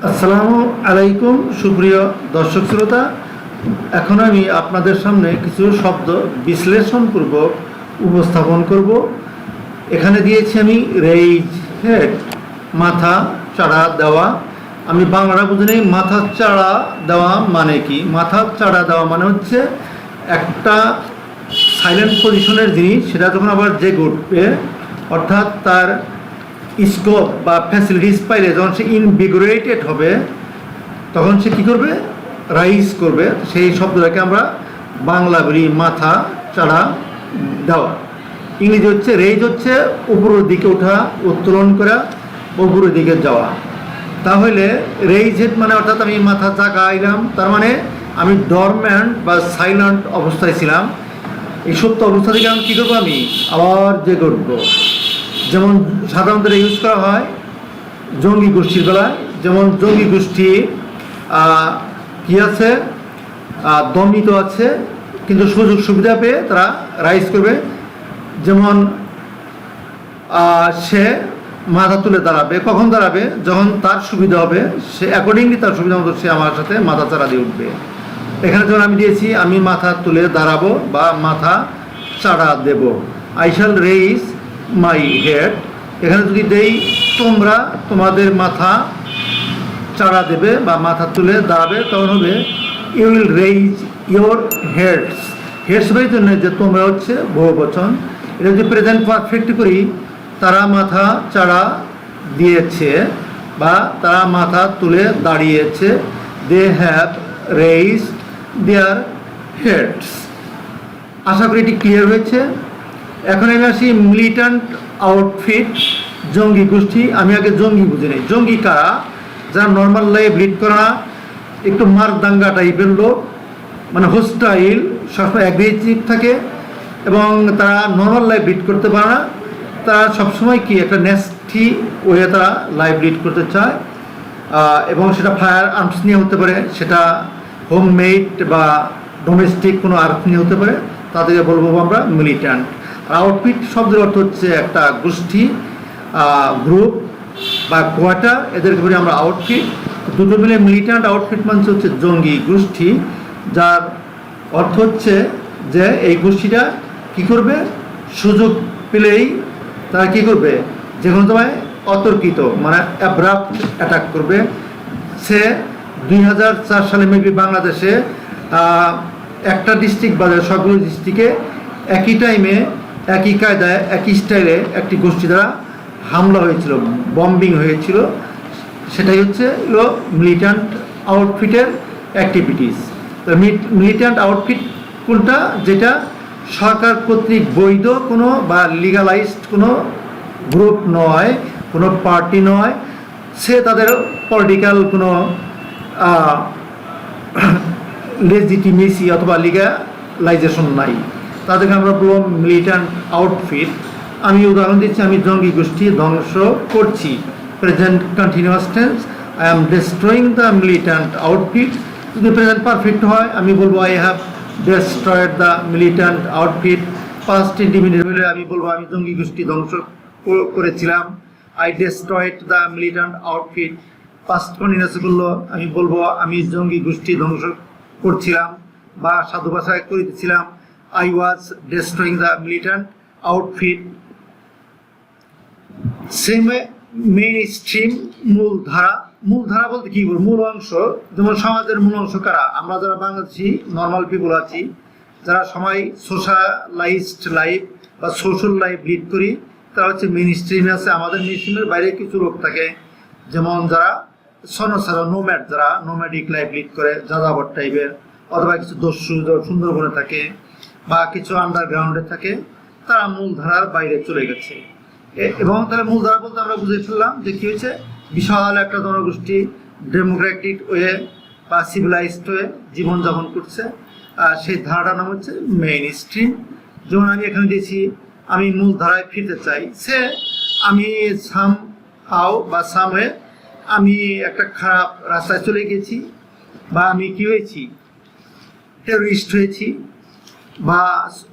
আসসালামু আলাইকুম সুপ্রিয় দর্শক শ্রোতা। এখন আমি আপনাদের সামনে কিছু শব্দ বিশ্লেষণপূর্বক উপস্থাপন করব। এখানে দিয়েছি আমি রেইজ হেড, মাথা চাড়া দেওয়া। আমি বাংলা বুঝে নেই মাথা চাড়া দেওয়া মানে কি। মাথা চাড়া দেওয়া মানে হচ্ছে একটা সাইলেন্ট পজিশনের জিনিস, সেটা যখন আবার জেগে উঠবে, অর্থাৎ তার স্কোপ বা ফ্যাসিলিটিস পাইলে যখন সে ইনভিগোরেটেড হবে তখন সে কী করবে, রাইজ করবে। সেই শব্দটাকে আমরা বাংলা বলি মাথা চাড়া দেওয়া। ইংরেজি হচ্ছে রেইজ, হচ্ছে উপরের দিকে ওঠা, উত্তোলন করা, উপরের দিকে যাওয়া। তাহলে রেইজ হেড মানে অর্থাৎ আমি মাথা জাগাইলাম, তার মানে আমি ডরম্যান্ট বা সাইলেন্ট অবস্থায় ছিলাম। এই সত্য অবস্থা থেকে আমি কী করবো, আমি আবার জেগে উঠবো। যেমন সাধারণত ইউজ করা হয় জঙ্গি গোষ্ঠীর বেলায়। যেমন জঙ্গি গোষ্ঠী কী আছে, দমিত আছে, কিন্তু সুযোগ সুবিধা পেয়ে তারা রাইজ করবে। যেমন সে মাথা তুলে দাঁড়াবে, কখন দাঁড়াবে, যখন তার সুবিধা হবে, সে অ্যাকর্ডিংলি তার সুবিধা মতো সে আমার সাথে মাথা চাড়া দিয়ে উঠবে। এখানে যখন আমি দিয়েছি আমি মাথা তুলে দাঁড়াবো বা মাথা চাড়া দেব, I shall raise my head. এখানে যদি দেই তোমরা তোমাদের মাথা চাড়া দেবে বা মাথা তুলে দাঁড়াবে, তখন হবে you will raise your heads. Heads এর জন্য যে তোমরা হচ্ছে বহুবচন। এটা যদি প্রেজেন্ট পারফেক্ট করি, তারা মাথা চাড়া দিয়েছে বা তারা মাথা তুলে দাঁড়িয়েছে, they have raise their heads. আশা করি এটি ক্লিয়ার হয়েছে। এখন আমি আসি মিলিট্যান্ট আউটফিট, জঙ্গি গোষ্ঠী। আমি আগে জঙ্গি বুঝে নিই। জঙ্গি কারা? যারা নর্মাল লাইফ লিড করে না, একটু মারদাঙ্গা টাইপের লোক, মানে হোস্টাইল, সবসময় অ্যাগ্রেসিভ থাকে এবং তারা নর্মাল লাইফ লিড করতে পারে না। তারা সবসময় কি একটা নেস্টি ওয়ে তারা লাইফ লিড করতে চায়, এবং সেটা ফায়ার আর্মস নিয়ে হতে পারে, সেটা হোমমেড বা ডোমেস্টিক কোনো আর্মস নিয়ে হতে পারে। তাদেরকে বলবো আমরা মিলিট্যান্ট। আর আউটফিট শব্দের অর্থ হচ্ছে একটা গোষ্ঠী, গ্রুপ বা কোয়ার্টার, এদেরকে বলি আমরা আউটফিট। দুটো মিলে মিলিট্যান্ট আউটফিট মানে হচ্ছে জঙ্গি গোষ্ঠী, যার অর্থ হচ্ছে যে এই গোষ্ঠীটা কী করবে, সুযোগ পেলেই তারা কী করবে, যে কোনো সময় অতর্কিত মানে অ্যাব্রাপ্ট অ্যাটাক করবে। সে 2004 সালে মেবি বাংলাদেশে একটা ডিস্ট্রিক্ট বাজার সবগুলো ডিস্ট্রিক্টে একই টাইমে একই কায়দায় একই স্টাইলে একটি গোষ্ঠী দ্বারা হামলা হয়েছিল, বম্বিং হয়েছিল। সেটাই হচ্ছে মিলিট্যান্ট আউটফিটের অ্যাক্টিভিটিস। তো মিলিট্যান্ট আউটফিট কোনটা, যেটা সরকার কর্তৃক বৈধ কোনো বা লিগালাইজড কোনো গ্রুপ নয়, কোনো পার্টি নয়, সে তাদের পলিটিক্যাল কোনো লেজিটিমেসি অথবা লিগালাইজেশন নাই, তাদেরকে আমরা বলবো মিলিট্যান্ট আউটফিট। আমি উদাহরণ দিচ্ছি, আমি জঙ্গি গোষ্ঠী ধ্বংস করছি, present continuous tense, I am destroying the militant outfit. যদি প্রেজেন্ট পারফেক্ট হয় আমি বলবো I have destroyed the militant outfit. Past indefinite হলে আমি বলবো আমি জঙ্গি গোষ্ঠী ধ্বংস করেছিলাম, I destroyed the militant outfit. Past continuous বললো আমি বলবো আমি জঙ্গি গোষ্ঠী ধ্বংস করছিলাম বা সাধু ভাষায় করেছিলাম, I was destroying the militant outfit. Same mainstream, মূলধারা। মূলধারা বলতে কি বলবো, মূল অংশ। যেমন সমাজের মূল অংশ কারা? আমরা যারা বাংলাদেশি নর্মাল পিপল আছি, যারা সবাই সোশ্যালাইজড লাইফ বা সোশ্যাল লাইফ লিড করি, তারা হচ্ছে মেইন স্ট্রিমে আছে। আমাদের মেইন স্ট্রিমের বাইরে কিছু লোক থাকে, যেমন যারা সনসারা নোম্যাড, যারা নোম্যাডিক লাইফ লিড করে, যাযাবর টাইপের, অথবা কিছু দস্যু সুন্দরবনে থাকে বা কিছু আন্ডারগ্রাউন্ডে থাকে, তারা মূলধারার বাইরে চলে গেছে। এবং তারা মূলধারা বলতে আমরা বুঝে ফেললাম যে কী হয়েছে, বিশাল একটা জনগোষ্ঠী ডেমোক্রেটিক ওয়ে বা সিভিলাইজড ওয়ে জীবনযাপন করছে, সেই ধারাটার নাম হচ্ছে মেইন স্ট্রিম। যেমন আমি এখানে দিয়েছি আমি মূলধারায় ফিরতে চাই, সে আমি সাম হাও বা সামওয়ে আমি একটা খারাপ রাস্তায় চলে গেছি, বা আমি কী হয়েছি, টেররিস্ট হয়েছি, বা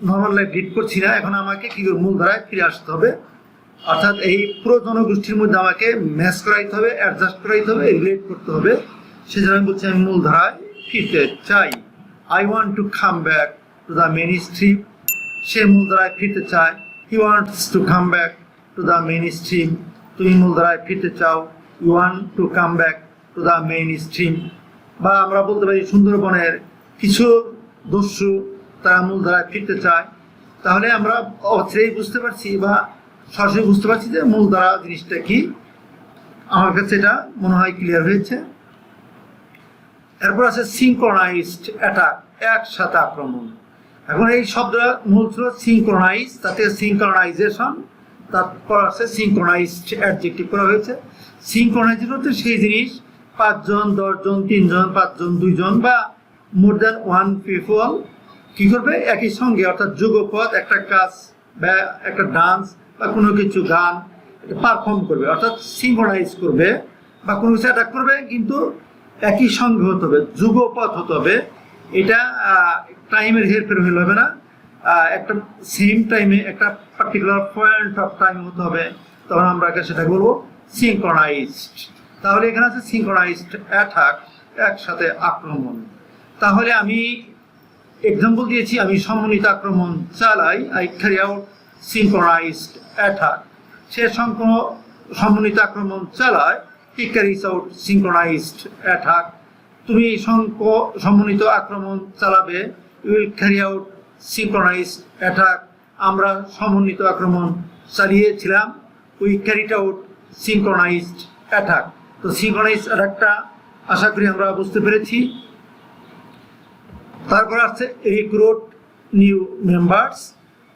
নর্মাল লাইফ লিড করছি না, এখন আমাকে কী করে মূলধারায় ফিরে আসতে হবে। অর্থাৎ এই পুরো জনগোষ্ঠীর মধ্যে আমাকে ম্যাচ করাইতে হবে, অ্যাডজাস্ট করাইতে হবে, রিলেট করতে হবে। সেজন্য আমি বলছি আমি মূলধারায় ফিরতে চাই। I want to come back to the mainstream. সে মূলধারায় ফিরতে চায়। He wants to come back to the mainstream. তুমি মূলধারায় ফিরতে চাও। You want to come back to the mainstream. বা আমরা বলতে পারি সুন্দরবনের কিছু দস্যু তারা মূলধারায় ফিরতে চায়। তাহলে আমরা অচিরেই বুঝতে পারছি বা সরাসরি বুঝতে পারছি যে মূলধারা জিনিসটা কি। আমার কাছে এটা মনে হয় ক্লিয়ার হয়েছে। এরপর আছে সিনক্রোনাইজড অ্যাটাক, একসাথে আক্রমণ। এখন এই শব্দটা মূল ছিল সিনক্রোনাইজ, তাতে সিনক্রোনাইজেশন, তারপর আছে সিনক্রোনাইজড অ্যাডজেক্টিভ করা হয়েছে। সিনক্রোনাইজেশন হচ্ছে সেই জিনিস 5 জন 10 জন 3 জন 5 জন 2 জন বা মোর দ্যান 1 পিপল কি করবে একই সঙ্গে, অর্থাৎ যুগপৎ একটা কাজ বা একটা ডান্স বা কোনো কিছু গান পারফর্ম করবে, অর্থাৎ সিনক্রোনাইজ করবে বা কোনো কিছু অ্যাটাক করবে, কিন্তু একই সঙ্গে হতে হবে, যুগপৎ হতে হবে। এটা টাইমের হেরফের হলে হবে না, একটা সেম টাইমে একটা পার্টিকুলার পয়েন্ট অফ টাইম হতে হবে, তখন আমরা সেটাকে বলবো সিনক্রোনাইজড। তাহলে এখানে আছে সিনক্রোনাইজড অ্যাটাক, একসাথে আক্রমণ। তাহলে আমি এক্সাম্পল দিয়েছি, আমি সমন্বিত আক্রমণ চালাই, I carry out synchronised attack. সে সমন্বিত আক্রমণ চালায়, he carries out synchronised attack. তুমি সমন্বিত আক্রমণ চালাবে, you will carry out synchronised attack. আমরা সমন্বিত আক্রমণ চালিয়েছিলাম, we carried out synchronised attack. তো সিনক্রোনাইজড অ্যাটাকটা আশা করি আমরা বুঝতে পেরেছি। তারপর আছে রিক্রুট নিউ মেম্বার্স,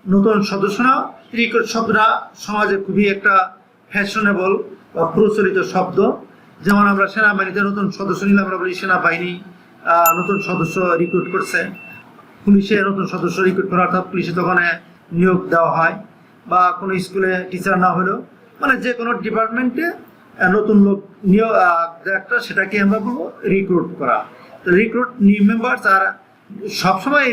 নতুন সদস্য নাও। রিক্রুট শব্দটা সমাজে খুবই একটা ফ্যাশনেবল বা প্রচলিত শব্দ। যেমন আমরা সেনাবাহিনীতে নতুন সদস্য নিলে আমরা বলি সেনাবাহিনী নতুন সদস্য রিক্রুট করছে। পুলিশে নতুন সদস্য রিক্রুট করা, অর্থাৎ পুলিশে তখন নিয়োগ দেওয়া হয়। বা কোনো স্কুলে টিচার না হলেও মানে যে কোনো ডিপার্টমেন্টে নতুন লোক নিয়োগ একটা, সেটাকে আমরা বলবো রিক্রুট করা। তো রিক্রুট নিউ মেম্বার্স, আর সবসময়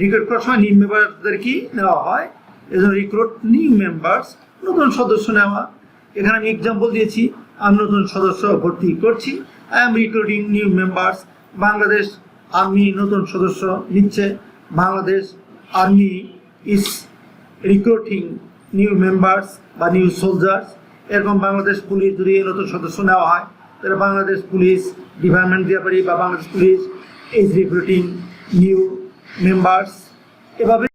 রিক্রুট করার সময় নিউ মেম্বারদেরকেই নেওয়া হয়, এই জন্য রিক্রুট নিউ মেম্বার্স, নতুন সদস্য নেওয়া। এখানে আমি এক্সাম্পল দিয়েছি, আমি নতুন সদস্য ভর্তি করছি, I am recruiting new members. Bangladesh army নতুন সদস্য নিচ্ছে, Bangladesh army is recruiting new members বা নিউ সোলজার্স। এরকম বাংলাদেশ পুলিশ যদি নতুন সদস্য নেওয়া হয়, তাহলে বাংলাদেশ পুলিশ ডিপার্টমেন্ট দিয়ে পারি বা Bangladesh police is recruiting new members. এভাবে